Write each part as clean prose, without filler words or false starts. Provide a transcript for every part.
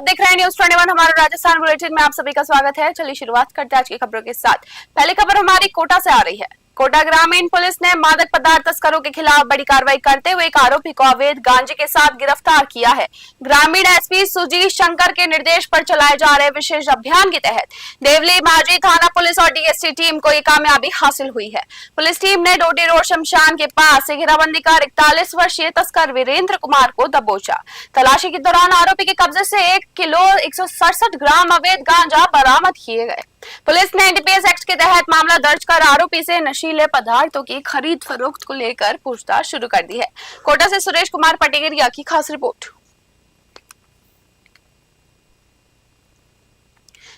देख रहे हैं न्यूज 21 हमारे राजस्थान बुलेटिन में आप सभी का स्वागत है। चलिए शुरुआत करते हैं आज की खबरों के साथ। पहली खबर हमारी कोटा से आ रही है। कोटा ग्रामीण पुलिस ने मादक पदार्थ तस्करों के खिलाफ बड़ी कार्रवाई करते हुए एक आरोपी को अवैध गांजे के साथ गिरफ्तार किया है। ग्रामीण एसपी सुजीत शंकर के निर्देश पर चलाए जा रहे विशेष अभियान के तहत देवली माझी थाना पुलिस और डीएसटी टीम को ये कामयाबी हासिल हुई है। पुलिस टीम ने डोटी रोड शमशान के पास से घेराबंदी कर 41 वर्षीय तस्कर वीरेंद्र कुमार को दबोचा। तलाशी के दौरान आरोपी के कब्जे से 1 किलो 167 ग्राम अवैध गांजा बरामद किए गए। पुलिस ने एनडीपीएस एक्ट के तहत मामला दर्ज कर आरोपी से नशीले पदार्थों की खरीद फरोख्त को लेकर पूछताछ शुरू कर दी है। कोटा से सुरेश कुमार पटेरिया की खास रिपोर्ट।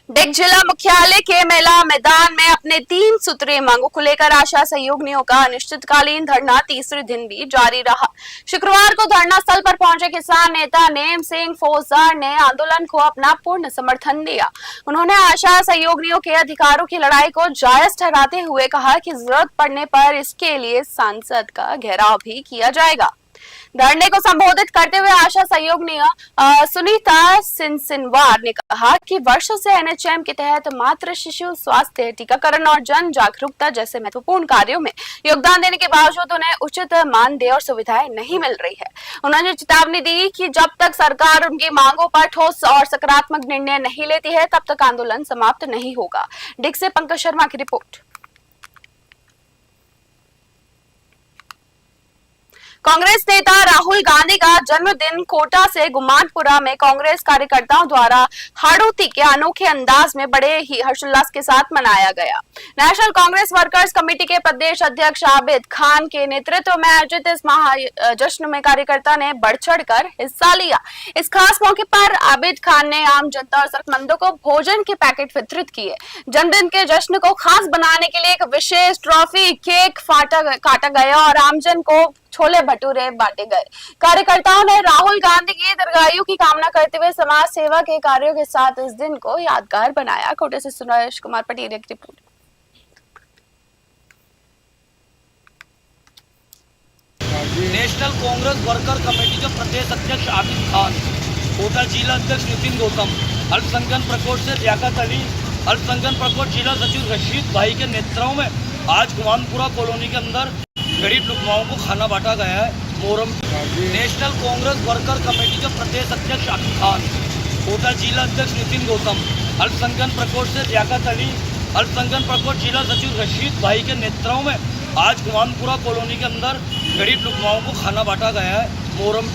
डिग जिला मुख्यालय के मेला मैदान में अपने 3 सूत्रीय मांगों को लेकर आशा सहयोगिनियों का अनिश्चितकालीन धरना तीसरे दिन भी जारी रहा। शुक्रवार को धरना स्थल पर पहुंचे किसान नेता नेम सिंह फौजदार ने आंदोलन को अपना पूर्ण समर्थन दिया। उन्होंने आशा सहयोगिनियों के अधिकारों की लड़ाई को जायज ठहराते हुए कहा कि जरूरत पड़ने पर इसके लिए सांसद का घेराव भी किया जाएगा। धरने को संबोधित करते हुए आशा सहयोगिनी सुनीता सिंसिनवार ने कहा कि वर्षों से एनएचएम के तहत मातृ शिशु स्वास्थ्य, टीकाकरण और जन जागरूकता जैसे महत्वपूर्ण कार्यों में योगदान देने के बावजूद उन्हें उचित मानदेय और सुविधाएं नहीं मिल रही है। उन्होंने चेतावनी दी कि जब तक सरकार उनकी मांगों पर ठोस और सकारात्मक निर्णय नहीं लेती है तब तक आंदोलन समाप्त नहीं होगा। डिग से पंकज शर्मा की रिपोर्ट। कांग्रेस नेता राहुल गांधी का जन्मदिन कोटा से गुमानपुरा में कांग्रेस कार्यकर्ताओं द्वारा हाड़ौती के अनोखे अंदाज में बड़े ही हर्षोल्लास के साथ मनाया गया। नेशनल कांग्रेस वर्कर्स कमेटी के प्रदेश अध्यक्ष आबिद खान के नेतृत्व में आयोजित इस महाजश्न में कार्यकर्ता ने बढ़ चढ़ कर हिस्सा लिया। इस खास मौके पर आबिद खान ने आम जनता और जरूरतमंदों को भोजन के पैकेट वितरित किए। जन्मदिन के जश्न को खास बनाने के लिए एक विशेष ट्रॉफी केक काटा गया और आमजन को छोले भटूरे बांटे गए। कार्यकर्ताओं ने राहुल गांधी की दीर्घायु की कामना करते हुए समाज सेवा के कार्यों के साथ इस दिन को यादगार बनाया। कोटे से सुरेश कुमार पटेरिया की report. National Congress worker committee के प्रदेश अध्यक्ष आबिद खान, कोटा जिला अध्यक्ष नितिन गौतम, अल्पसंख्यक प्रकोष्ठ से लियाकत अली, अल्पसंख्यक प्रकोष्ठ जिला सचिव रशीद भाई के नेतृत्व में आज गुमानपुरा कॉलोनी के अंदर गरीब लुकमाओं को खाना बांटा गया है। Muharram national Congress worker committee के प्रदेश अध्यक्ष आबिद खान, कोटा जिला अध्यक्ष नितिन गौतम, अल्पसंख्यक प्रकोष्ठ से लियाकत अली, अल्पसंख्यक प्रकोष्ठ जिला सचिव रशीद भाई के नेतृत्व में आज गुमानपुरा कॉलोनी के अंदर गरीब लुकमाओं को खाना बांटा गया है। मोहर्रम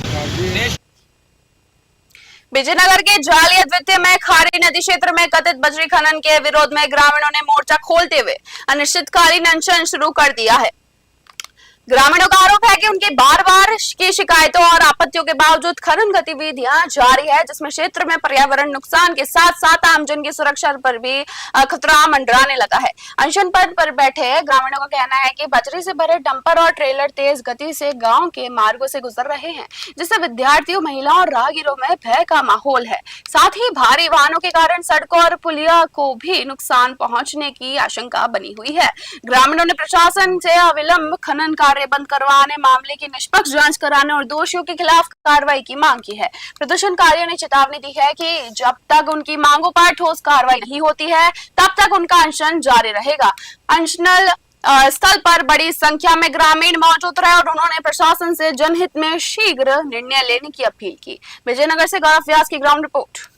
विजयनगर के जाली अद्वितीय में खारी नदी क्षेत्र में कथित बजरी खनन के विरोध में ग्रामीणों ने मोर्चा खोलते हुए अनिश्चितकालीन अनशन शुरू कर दिया है। ग्रामीणों का आरोप है कि उनकी बार बार की शिकायतों और आपत्तियों के बावजूद खनन गतिविधियां जारी है, जिसमें क्षेत्र में पर्यावरण नुकसान के साथ साथ आमजन की सुरक्षा पर भी खतरा मंडराने लगा है। अनशन पद पर बैठे ग्रामीणों का कहना है कि बजरी से भरे डंपर और ट्रेलर तेज गति से गांव के मार्गों से गुजर रहे हैं, जिससे विद्यार्थियों, महिलाओं और राहगीरों में भय का माहौल है। साथ ही भारी वाहनों के कारण सड़कों और पुलिया को भी नुकसान पहुंचने की आशंका बनी हुई है। ग्रामीणों ने प्रशासन से अविलंब खनन बंद करवाने, मामले की निष्पक्ष जांच कराने और दोषियों के खिलाफ कार्रवाई की मांग की है। प्रदर्शनकारियों ने चेतावनी दी है कि जब तक उनकी मांगों पर ठोस कार्रवाई नहीं होती है तब तक उनका अनशन जारी रहेगा। अनशन स्थल पर बड़ी संख्या में ग्रामीण मौजूद रहे और उन्होंने प्रशासन से जनहित में शीघ्र निर्णय लेने की अपील की। विजयनगर से गौरव व्यास की ग्राउंड रिपोर्ट।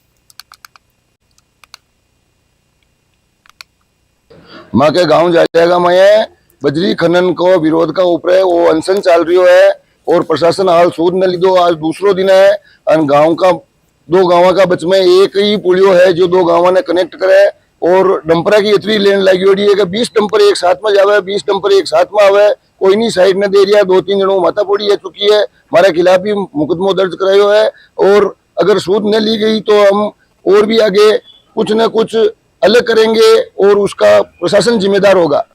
माँ के गाँव जाएगा मैं बजरी खनन को विरोध का ऊपर वो अनशन चल रही है और प्रशासन हाल सूद न लीधो। आज दूसरो दिन है और गांव का 2 गाँव का बच में एक ही पुलियो है जो 2 गाँव ने कनेक्ट करे और डंपरा की इतनी लेन लगी हुई है कि 20 डंपर एक साथ में जावे, 20 डंपर एक साथ में आवे, कोई नहीं साइड न दे रहा। 2-3 जनों माथा पोड़ी है चुकी है, हमारे खिलाफ भी मुकदमा दर्ज करायो है और अगर सूद न ली गई तो हम और भी आगे कुछ न कुछ अलग करेंगे और उसका प्रशासन जिम्मेदार होगा।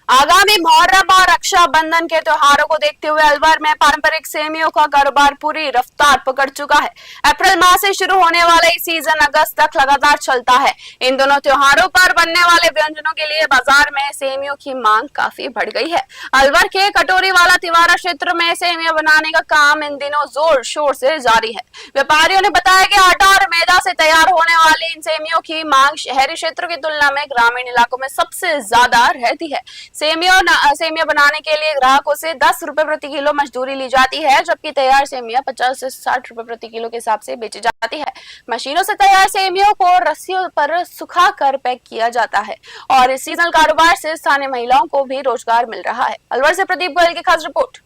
आगामी मुहर्रम और रक्षाबंधन के त्योहारों को देखते हुए अलवर में पारंपरिक सेमियों का कारोबार पूरी रफ्तार पकड़ चुका है। अप्रैल माह से शुरू होने वाला ये सीजन अगस्त तक लगातार चलता है। इन दोनों त्योहारों पर बनने वाले व्यंजनों के लिए बाजार में सेमियों की मांग काफी बढ़ गई है। अलवर के कटोरी वाला तिवारा क्षेत्र में सेमियां बनाने का काम इन दिनों जोर शोर से जारी है। व्यापारियों ने बताया कि आटा और मैदा से तैयार होने वाली इन सेमियों की मांग शहरी क्षेत्रों की तुलना में ग्रामीण इलाकों में सबसे ज्यादा रहती है। सेमिया बनाने के लिए ग्राहकों से 10 रुपए प्रति किलो मजदूरी ली जाती है, जबकि तैयार सेमिया 50 से 60 रुपए प्रति किलो के हिसाब से बेची जाती है। मशीनों से तैयार सेमियों को रस्सियों पर सुखा कर पैक किया जाता है और इस सीजनल कारोबार से स्थानीय महिलाओं को भी रोजगार मिल रहा है। अलवर से प्रदीप गोयल की खास रिपोर्ट।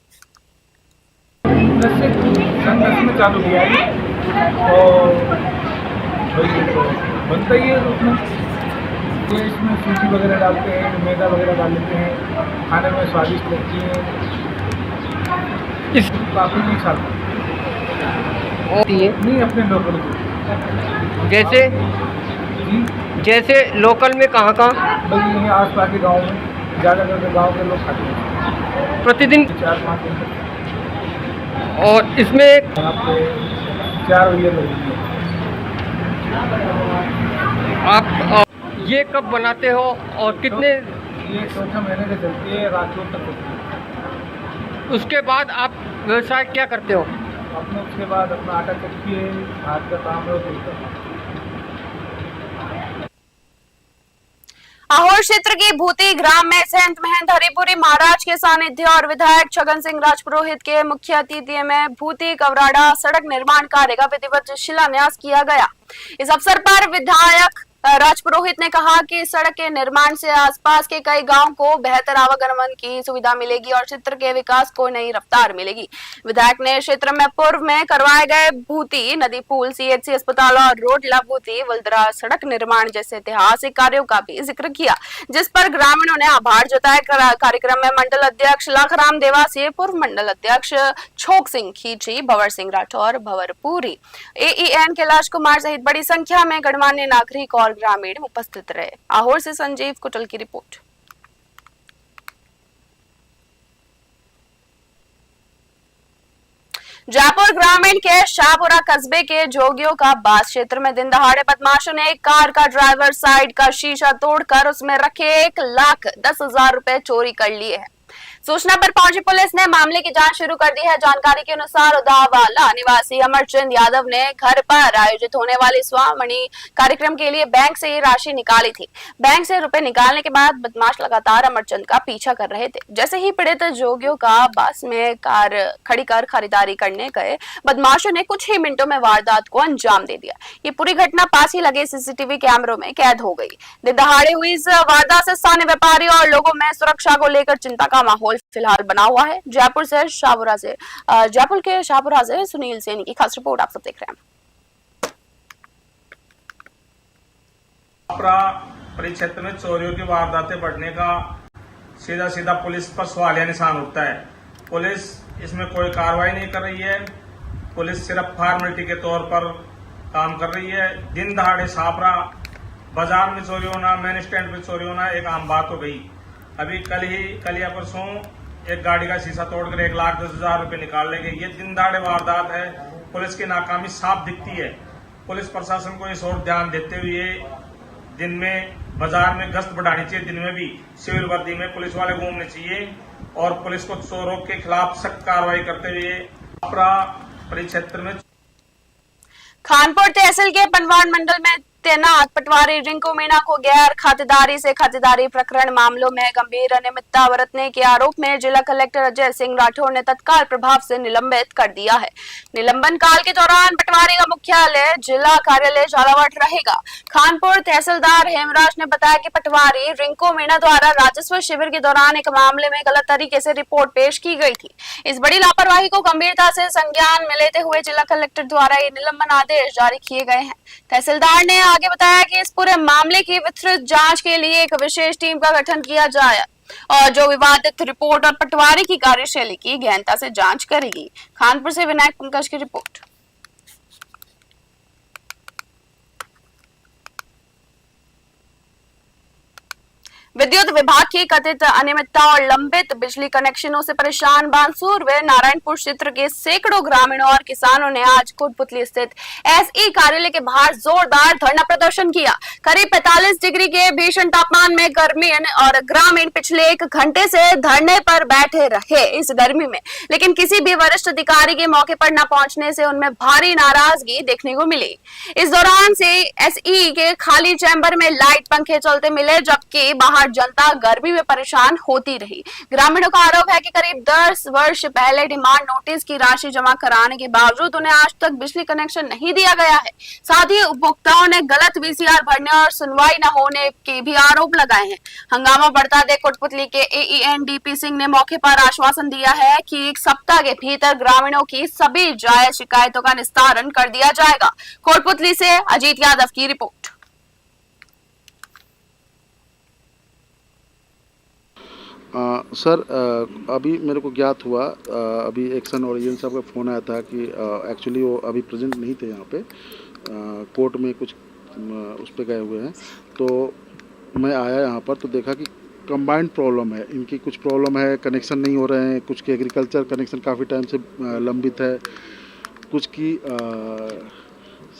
में चालू किया है और बनता ही है उसमें इसमें सूजी वगैरह डालते हैं, मैदा वगैरह डाल लेते हैं, खाने में स्वादिष्ट लगती है। इस काफ़ी नहीं खाता होती है नहीं अपने लोकल को। जैसे जैसे लोकल में कहाँ बल्कि यहीं आस पास के गाँव में ज़्यादातर गाँव के लोग खाते हैं प्रतिदिन 4-5 दिन तक। और इसमें यहाँ पे 4 बजे लगेंगे। आप ये कब बनाते हो और कितने ये 4 महीने से चलती है, रातों तक चलती है। उसके बाद आप व्यवसाय क्या करते हो? अपने उसके बाद अपना आटा चक्की है, हाथ का काम है, आहोर क्षेत्र की भूती ग्राम में संत महंत हरिपुरी महाराज के सानिध्य और विधायक छगन सिंह राजपुरोहित के मुख्य अतिथि में भूती कवराड़ा सड़क निर्माण कार्य का विधिवत शिलान्यास किया गया। इस अवसर पर विधायक राजपुरोहित ने कहा कि सड़क के निर्माण से आसपास के कई गांव को बेहतर आवागमन की सुविधा मिलेगी और क्षेत्र के विकास को नई रफ्तार मिलेगी। विधायक ने क्षेत्र में पूर्व में करवाए गए भूती नदी पुल, सीएचसी अस्पताल और रोड लाभूती वल्दरा सड़क निर्माण जैसे ऐतिहासिक कार्यों का भी जिक्र किया, जिस पर ग्रामीणों ने आभार जताया। कार्यक्रम में मंडल अध्यक्ष लाखराम देवासी, पूर्व मंडल अध्यक्ष छोक सिंह खींची, भंवर सिंह राठौर, भंवरपुरी, AEN कैलाश कुमार सहित बड़ी संख्या में गणमान्य नागरिक और ग्रामीण उपस्थित रहे। आहोर से संजीव कुटल की रिपोर्ट। जयपुर ग्रामीण के शाहपुरा कस्बे के जोगियों का बास क्षेत्र में दिन दहाड़े बदमाशों ने एक कार का ड्राइवर साइड का शीशा तोड़कर उसमें रखे 1,10,000 रुपए चोरी कर लिए हैं। सूचना पर पहुंची पुलिस ने मामले की जांच शुरू कर दी है। जानकारी के अनुसार उदावाला निवासी अमरचंद यादव ने घर पर आयोजित होने वाले स्वामणि कार्यक्रम के लिए बैंक से ये राशि निकाली थी। बैंक से रुपए निकालने के बाद बदमाश लगातार अमरचंद का पीछा कर रहे थे। जैसे ही पीड़ित जोगियों का बस में कार खड़ी कर खरीदारी करने गए, बदमाशों ने कुछ ही मिनटों में वारदात को अंजाम दे दिया। ये पूरी घटना पास ही लगे CCTV कैमरों में कैद हो गई। दिन दहाड़े हुई इस वारदात से स्थानीय व्यापारी और लोगों में सुरक्षा को लेकर चिंता का माहौल फिलहाल बना हुआ है। जयपुर के शाहपुरा से सुनील सैनी की खास रिपोर्ट आप सब देख रहे हैं। परिक्षेत्र में चोरियों की वारदातें बढ़ने का सीधा सीधा पुलिस पर सवालिया निशान उठता है। पुलिस इसमें कोई कार्रवाई नहीं कर रही है। पुलिस सिर्फ फॉर्मेलिटी के तौर पर काम कर रही है। दिन दहाड़े छापरा बाजार में चोरी होना, मेन स्टैंड पे चोरी होना एक आम बात हो गई। अभी कल या परसों एक गाड़ी का शीशा तोड़कर 1,10,000 रुपए निकाल ले गए। ये दिन दहाड़े वारदात है। पुलिस की नाकामी साफ दिखती है। पुलिस प्रशासन को इस ओर ध्यान देते हुए दिन में बाजार में गश्त बढ़ानी चाहिए। दिन में भी सिविल वर्दी में पुलिस वाले घूमने चाहिए और पुलिस को चोरों के खिलाफ सख्त कार्रवाई करते हुए परिक्षेत्र में खानपुर तहसील के पनवान मंडल में तैनात पटवारी रिंकू मीणा को गैर खातेदारी से खातेदारी प्रकरण मामलों में गंभीर अनियमितता बरतने के आरोप में जिला कलेक्टर अजय सिंह राठौर ने तत्काल प्रभाव से निलंबित कर दिया है। निलंबन काल के दौरान पटवारी का मुख्यालय जिला कार्यालय झालावाड़ रहेगा। खानपुर तहसीलदार हेमराज ने बताया कि पटवारी रिंकू मीणा द्वारा राजस्व शिविर के दौरान एक मामले में गलत तरीके से रिपोर्ट पेश की गई थी। इस बड़ी लापरवाही को गंभीरता से संज्ञान में लेते हुए जिला कलेक्टर द्वारा ये निलंबन आदेश जारी किए गए हैं। तहसीलदार ने आगे बताया कि इस पूरे मामले की विस्तृत जांच के लिए एक विशेष टीम का गठन किया जाए और जो विवादित रिपोर्ट और पटवारी की कार्यशैली की गहनता से जांच करेगी। खानपुर से विनायक पंकज की रिपोर्ट। विद्युत विभाग की कथित अनियमितता और लंबित बिजली कनेक्शनों से परेशान बानसूर व नारायणपुर क्षेत्र के सैकड़ों ग्रामीणों और किसानों ने आज कोटपुतली स्थित एसई कार्यालय के बाहर जोरदार धरना प्रदर्शन किया। करीब 45 डिग्री के भीषण तापमान में ग्रामीण और ग्रामीण पिछले 1 घंटे से धरने पर बैठे रहे इस गर्मी में, लेकिन किसी भी वरिष्ठ अधिकारी के मौके पर न पहुंचने से उनमें भारी नाराजगी देखने को मिली। इस दौरान से एसई के खाली चैम्बर में लाइट पंखे चलते मिले, जबकि बाहर जनता गर्मी में परेशान होती रही। ग्रामीणों का आरोप है कि करीब 10 वर्ष पहले डिमांड नोटिस की राशि जमा कराने के बावजूद उन्हें आज तक बिजली कनेक्शन नहीं दिया गया है। साथ ही उपभोक्ताओं ने गलत वीसीआर भरने और सुनवाई न होने के भी आरोप लगाए हैं। हंगामा बढ़ता देख कोटपुतली के एईएन डीपी सिंह ने मौके पर आश्वासन दिया है कि 1 सप्ताह के भीतर ग्रामीणों की सभी जायज शिकायतों का निस्तारण कर दिया जाएगा। कोटपुतली से अजीत यादव की रिपोर्ट। सर अभी मेरे को ज्ञात हुआ, अभी एक्शन और एजेंट साहब का फ़ोन आया था कि एक्चुअली वो अभी प्रेजेंट नहीं थे यहाँ पे, कोर्ट में कुछ उस पे गए हुए हैं। तो मैं आया यहाँ पर तो देखा कि कंबाइंड प्रॉब्लम है, इनकी कुछ प्रॉब्लम है, कनेक्शन नहीं हो रहे हैं, कुछ की एग्रीकल्चर कनेक्शन काफ़ी टाइम से लंबित है, कुछ की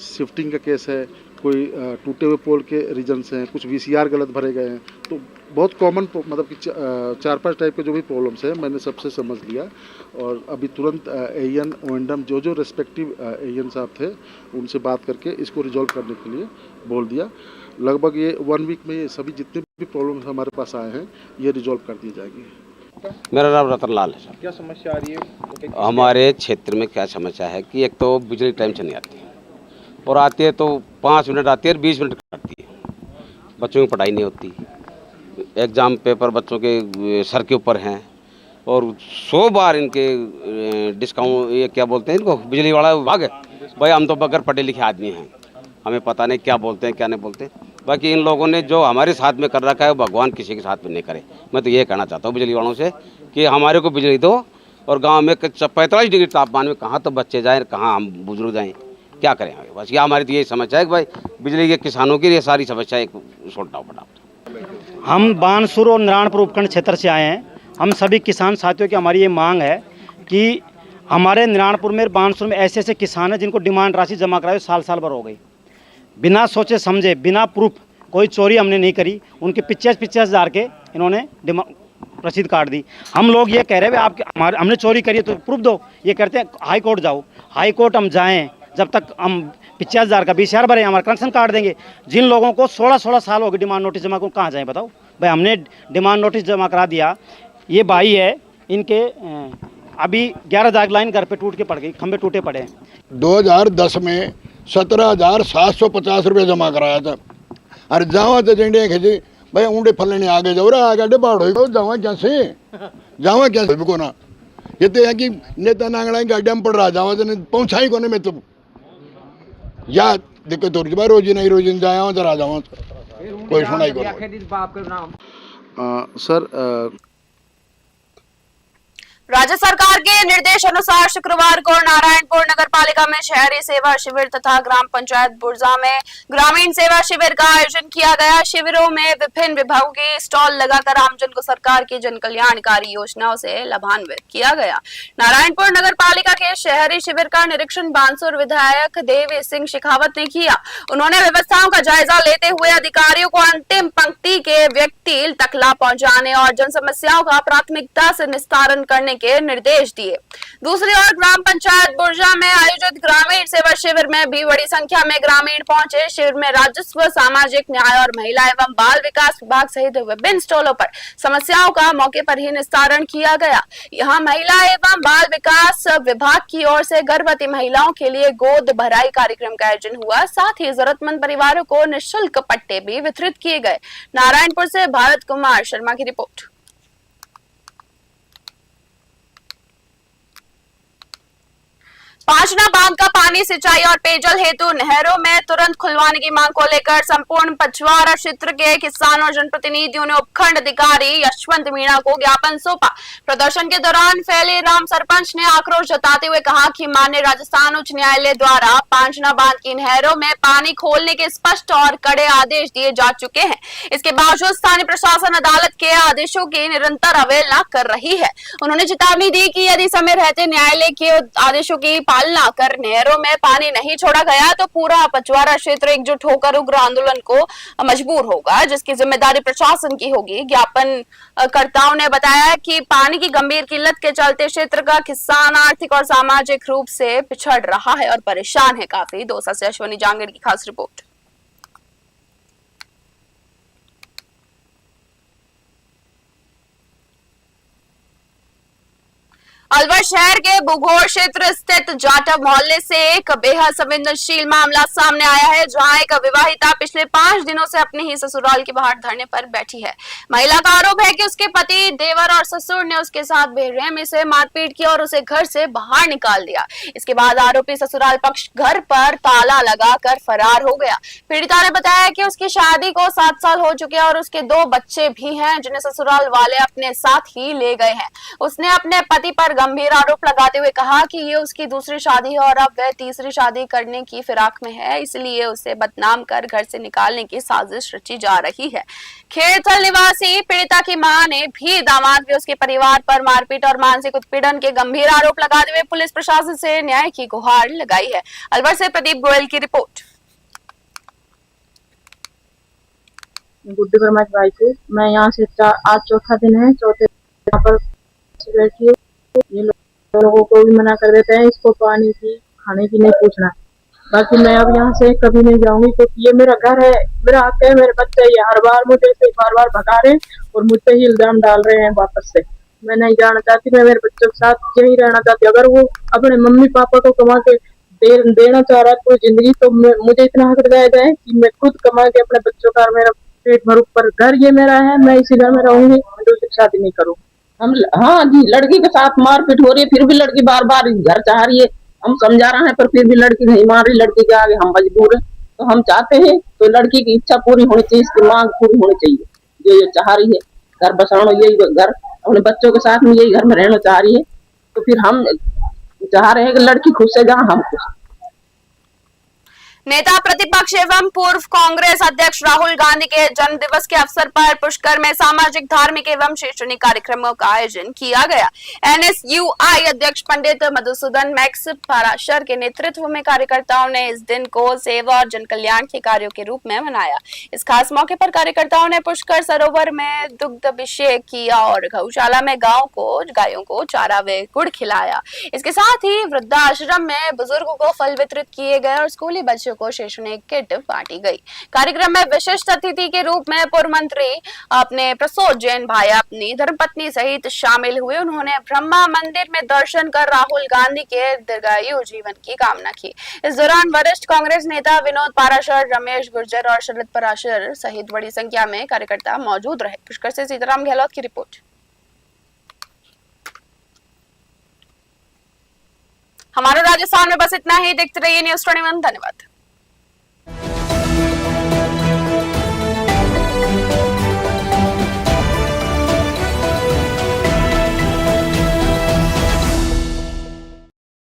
शिफ्टिंग का केस है, कोई टूटे हुए पोल के रीजन्स हैं, कुछ वीसीआर गलत भरे गए हैं। तो बहुत कॉमन मतलब कि 4-5 टाइप के जो भी प्रॉब्लम्स हैं मैंने सबसे समझ लिया और अभी तुरंत एईएन ओएनडम जो रिस्पेक्टिव एईएन साहब थे उनसे बात करके इसको रिजॉल्व करने के लिए बोल दिया। लगभग ये 1 वीक में ये सभी जितने भी प्रॉब्लम्स हमारे पास आए हैं ये रिजॉल्व कर दी जाएगी। मेरा नाम रतन लाल है सर। क्या समस्या आ रही है? हमारे क्षेत्र में क्या समस्या है कि एक तो बिजली टाइम से नहीं आती है और आती है तो 5 मिनट आती है और 20 मिनट काटती है। बच्चों की पढ़ाई नहीं होती, एग्ज़ाम पेपर बच्चों के सर के ऊपर हैं और 100 बार इनके डिस्काउंट ये क्या बोलते हैं इनको बिजली वाला विभाग है। भाई हम तो बगैर पढ़े लिखे आदमी हैं, हमें पता नहीं क्या बोलते हैं क्या नहीं बोलते। बाकी इन लोगों ने जो हमारे साथ में कर रखा है वो भगवान किसी के साथ में नहीं करे। मैं तो ये कहना चाहता हूँ बिजली वालों से कि हमारे को बिजली दो और गाँव में 45 डिग्री तापमान में कहाँ तो बच्चे जाएँ, कहाँ हम बुजुर्ग जाएँ, क्या करें आगे। बस ये हमारी तो यही समस्या है कि भाई बिजली के किसानों की ये सारी समस्या एक सोल्टाओ बना। हम बानसूर और नारायणपुर उपखंड क्षेत्र से आए हैं। हम सभी किसान साथियों की हमारी ये मांग है कि हमारे नारायणपुर में बानसूर में ऐसे ऐसे किसान हैं जिनको डिमांड राशि जमा कराए साल भर हो गई, बिना सोचे समझे, बिना प्रूफ, कोई चोरी हमने नहीं करी। उनके 50 हज़ार के इन्होंने रसीद काट दी। हम लोग ये कह रहे हैं आप हमने चोरी करी है तो प्रूफ दो। ये कहते हैं हाई कोर्ट जाओ। हाई कोर्ट हम जाएँ, जब तक हम 50 हज़ार का 20 हज़ार भरे हमारा कनेक्शन काट देंगे। जिन लोगों को 16 साल हो गए डिमांड नोटिस जमा, को कहाँ जाएँ बताओ भाई। हमने डिमांड नोटिस जमा करा दिया। ये भाई है, इनके अभी 11,000 लाइन घर पे टूट के पड़ गई, खंभे टूटे पड़े हैं। 2010 में 17,750 रुपये जमा कराया था। अरे जावा तो झंडे खींची भाई ऊँटे फलने आगे जाओ रहा आगे बाढ़ हो जावा कैसे को ना। ये तो है कि नेता नांगड़ा गाड़िया में पड़ रहा जावा तो पहुँचा ही कोने में तो या दिक्कत हो रही रोजी नहीं रोजी जाया जरा जावा कोई सुनाई को। सर राज्य सरकार के निर्देश अनुसार शुक्रवार को नारायणपुर नगर पालिका में शहरी सेवा शिविर तथा ग्राम पंचायत बुर्जा में ग्रामीण सेवा शिविर का आयोजन किया गया। शिविरों में विभिन्न विभागों के स्टॉल लगाकर आमजन को सरकार की जन कल्याणकारी योजनाओं से लाभान्वित किया गया। नारायणपुर नगर पालिका के शहरी शिविर का निरीक्षण बानसूर विधायक देवी सिंह शेखावत ने किया। उन्होंने व्यवस्थाओं का जायजा लेते हुए अधिकारियों को अंतिम पंक्ति के व्यक्ति तक लाभ पहुंचाने और जन समस्याओं का प्राथमिकता से निस्तारण करने के निर्देश दिए। दूसरी ओर ग्राम पंचायत बुर्जा में आयोजित ग्रामीण सेवा शिविर में भी बड़ी संख्या में ग्रामीण पहुंचे। शिविर में राजस्व, सामाजिक न्याय और महिला एवं बाल विकास विभाग सहित विभिन्न स्टॉलों पर समस्याओं का मौके पर ही निस्तारण किया गया। यहाँ महिला एवं बाल विकास विभाग की ओर से गर्भवती महिलाओं के लिए गोद भराई कार्यक्रम का आयोजन हुआ। साथ ही जरूरतमंद परिवारों को निःशुल्क पट्टे भी वितरित किए गए। नारायणपुर से भारत कुमार शर्मा की रिपोर्ट। पांचना बांध का पानी सिंचाई और पेयजल हेतु नहरों में तुरंत खुलवाने की मांग को लेकर संपूर्ण पचवाड़ा क्षेत्र के किसानों और जनप्रतिनिधियों ने उपखंड अधिकारी यशवंत मीणा को ज्ञापन सौंपा। प्रदर्शन के दौरान फैले राम सरपंच ने आक्रोश जताते हुए कहा कि माननीय राजस्थान उच्च न्यायालय द्वारा पांचना बांध की नहरों में पानी खोलने के स्पष्ट और कड़े आदेश दिए जा चुके हैं। इसके बावजूद स्थानीय प्रशासन अदालत के आदेशों की निरंतर अवहेलना कर रही है। उन्होंने चेतावनी दी कि यदि समय रहते न्यायालय के आदेशों की पालना कर नहरों में पानी नहीं छोड़ा गया तो पूरा पचवाड़ा क्षेत्र एकजुट होकर उग्र आंदोलन को मजबूर होगा, जिसकी जिम्मेदारी प्रशासन की होगी। ज्ञापन कर्ताओं ने बताया कि पानी की गंभीर किल्लत के चलते क्षेत्र का किसान आर्थिक और सामाजिक रूप से पिछड़ रहा है और परेशान है काफी। दौसा से अश्वनी जांगड़ की खास रिपोर्ट। अलवर शहर के बुघोर क्षेत्र स्थित जाटव मोहल्ले से एक बेहद संवेदनशील मामला सामने आया है, जहां एक विवाहिता पिछले 5 दिनों से अपने ही ससुराल के बाहर धरने पर बैठी है। महिला का आरोप है कि उसके पति, देवर और ससुर ने उसके साथ बेरहमी से मारपीट की और उसे घर से बाहर निकाल दिया। इसके बाद आरोपी ससुराल पक्ष घर पर ताला लगाकर फरार हो गया। पीड़िता ने बताया कि उसकी शादी को 7 साल हो चुके हैं और उसके 2 बच्चे भी हैं, जिन्हें ससुराल वाले अपने साथ ही ले गए हैं। उसने अपने पति पर गंभीर आरोप लगाते हुए कहा कि ये उसकी दूसरी शादी है और अब वह तीसरी शादी करने की फिराक में है, इसलिए उसे बदनाम कर घर से निकालने की साजिश रची जा रही है। खेड़थल निवासी पीड़िता की मां ने भी दामाद व उसके परिवार पर मारपीट और मानसिक उत्पीड़न के गंभीर आरोप लगाते हुए पुलिस प्रशासन से न्याय की गुहार लगाई है। अलवर से प्रदीप गोयल की रिपोर्ट। गुड्डी वर्मा की वाइफ हूँ। मैं यहाँ से आज चौथा दिन है, चौथे यहाँ पर बैठी हूँ। ये लोगों को भी मना कर देते हैं, इसको पानी की खाने की नहीं पूछना। बाकी मैं अब यहाँ से कभी नहीं जाऊंगी, क्योंकि ये मेरा घर है, मेरा हक है। मेरे बच्चे ये हर बार मुझे से बार भगा रहे हैं और मुझ पे ही इल्जाम डाल रहे हैं वापस से। मैं नहीं जाना चाहती, मैं मेरे बच्चों के साथ यही रहना चाहती। अगर वो अपने मम्मी पापा को कमा के देना चाह रहा है कोई जिंदगी, तो मुझे इतना हक दिलाया जाए कि मैं खुद कमा के अपने बच्चों का, मेरा पेट भरू। पर घर ये मेरा है, मैं इसी घर में रहूंगी, दूसरी शादी नहीं करूँ। हम हाँ जी, लड़की के साथ मारपीट हो रही है, फिर भी लड़की बार बार घर चाह रही है। हम समझा रहे हैं पर फिर भी लड़की नहीं मान रही। लड़की के आगे हम मजबूर हैं। तो हम चाहते हैं तो लड़की की इच्छा पूरी होनी चाहिए, इसकी मांग पूरी होनी चाहिए। जो ये चाह रही है घर बसाना, यही घर अपने बच्चों के साथ में यही घर में रहना चाह रही है, तो फिर हम चाह रहे हैं कि लड़की खुश है, जहाँ हम खुश। नेता प्रतिपक्ष एवं पूर्व कांग्रेस अध्यक्ष राहुल गांधी के जन्म दिवस के अवसर पर पुष्कर में सामाजिक, धार्मिक एवं शैक्षणिक कार्यक्रमों का आयोजन किया गया। NSUI अध्यक्ष पंडित मधुसूदन मैक्स पराशर के नेतृत्व में कार्यकर्ताओं ने इस दिन को सेवा और जन कल्याण के कार्यों के रूप में मनाया। इस खास मौके पर कार्यकर्ताओं ने पुष्कर सरोवर में दुग्ध अभिषेक किया और गौशाला में गायों को चारा व गुड़ खिलाया। इसके साथ ही वृद्धाश्रम में बुजुर्गों को फल वितरित किए गए और स्कूली बच्चों को शैक्षणिक किट बांटी गई। कार्यक्रम में विशिष्ट अतिथि के रूप में पूर्व मंत्री अपने प्रसोद जैन भाई अपनी धर्मपत्नी सहित शामिल हुए। उन्होंने ब्रह्मा मंदिर में दर्शन कर राहुल गांधी के दीर्घायु जीवन की कामना की। इस दौरान वरिष्ठ कांग्रेस नेता विनोद पाराशर, रमेश गुर्जर और शरद पराशर सहित बड़ी संख्या में कार्यकर्ता मौजूद रहे। पुष्कर से सीताराम गहलोत की रिपोर्ट। हमारे राजस्थान में बस इतना ही। देखते रहिए न्यूज़ 21। धन्यवाद।